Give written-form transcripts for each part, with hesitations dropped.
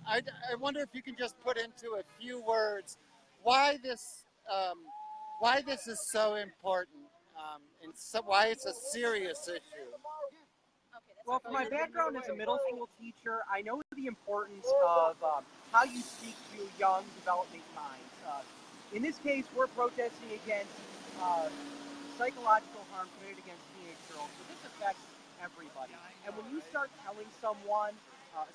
I wonder if you can just put into a few words why this is so important, and why it's a serious issue. Well, for my background as a middle school teacher, I know the importance of how you speak to young, developing minds. In this case, we're protesting against psychological harm committed against teenage girls. So this affects everybody. And when you start telling someone,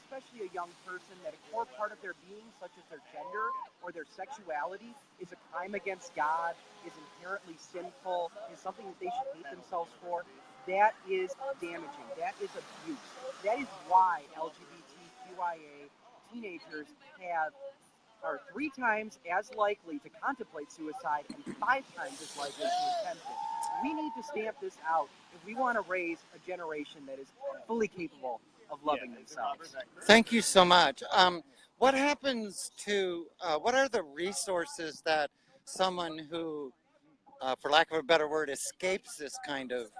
especially a young person, that a core part of their being, such as their gender or their sexuality, is a crime against God, is inherently sinful, is something that they should hate themselves for, that is damaging. That is abuse. That is why LGBTQIA teenagers are 3 times as likely to contemplate suicide and 5 times as likely to attempt it. We need to stamp this out if we want to raise a generation that is fully capable of loving themselves. Thank you so much. What happens to, what are the resources that someone who, for lack of a better word, escapes this kind of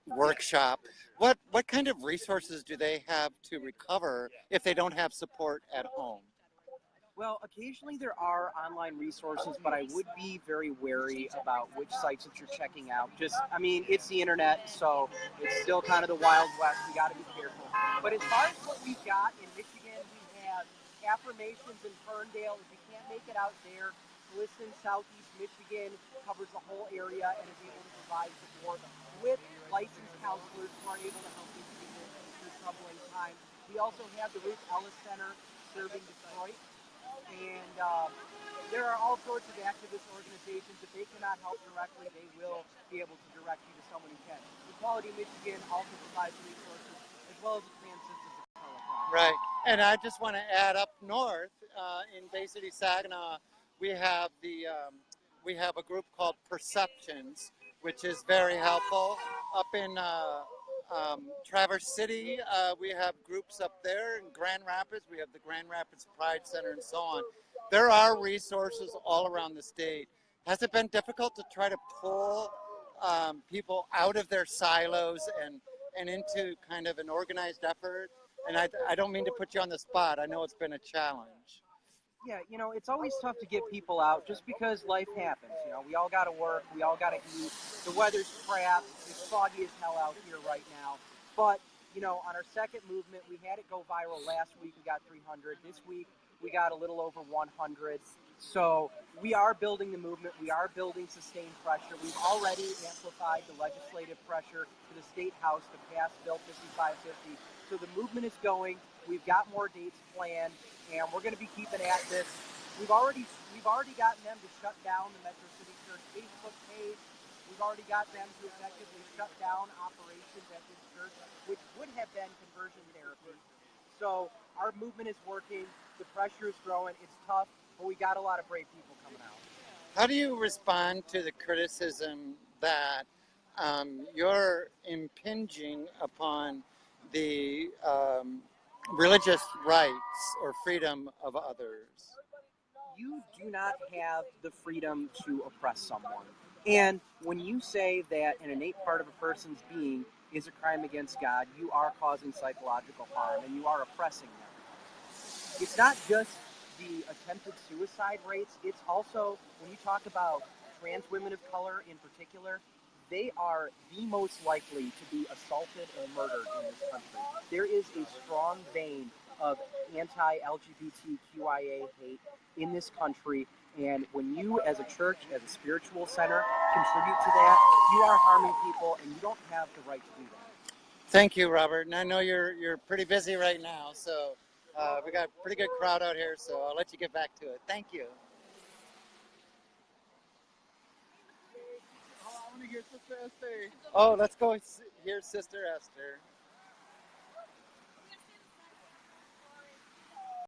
workshop, what kind of resources do they have to recover if they don't have support at home? Well, occasionally there are online resources, but I would be very wary about which sites that you're checking out. I mean, it's the internet, so it's still kind of the Wild West. We got to be careful. But as far as what we've got in Michigan, we have affirmations in Ferndale. If you can't make it out there, Listen Southeast Michigan covers the whole area and is able to provide support with licensed counselors who are able to help these people through troubling times. We also have the Ruth Ellis Center serving Detroit. And there are all sorts of activist organizations. If they cannot help directly, they will be able to direct you to someone who can. Equality Michigan also provides resources, as well as the Trans Sisters of Color Project. Right. And I just want to add up north in Bay City, Saginaw, we have a group called Perceptions, which is very helpful. Up in Traverse City, we have groups up there. In Grand Rapids, we have the Grand Rapids Pride Center and so on. There are resources all around the state. Has it been difficult to try to pull people out of their silos and into kind of an organized effort? And I don't mean to put you on the spot. I know it's been a challenge. Yeah, it's always tough to get people out just because life happens. We all got to work. We all got to eat. The weather's crap. It's foggy as hell out here right now. But, on our second movement, we had it go viral last week. We got 300. This week, we got a little over 100. So we are building the movement. We are building sustained pressure. We've already amplified the legislative pressure to the State House to pass Bill 5550. So the movement is going. We've got more dates planned, and we're going to be keeping at this. We've already gotten them to shut down the Metro City Church Facebook page. We've already got them to effectively shut down operations at this church, which would have been conversion therapy. So our movement is working. The pressure is growing. It's tough, but we got a lot of brave people coming out. How do you respond to the criticism that you're impinging upon the religious rights or freedom of others? You do not have the freedom to oppress someone. And when you say that an innate part of a person's being is a crime against God, you are causing psychological harm and you are oppressing them. It's not just the attempted suicide rates, it's also, when you talk about trans women of color in particular, they are the most likely to be assaulted and murdered in this country. There is a strong vein of anti-LGBTQIA hate in this country, and when you, as a church, as a spiritual center, contribute to that, you are harming people, and you don't have the right to do that. Thank you, Robert. And I know you're pretty busy right now, so we got a pretty good crowd out here, so I'll let you get back to it. Thank you. I want to hear Sister Esther. Oh, let's go hear Sister Esther.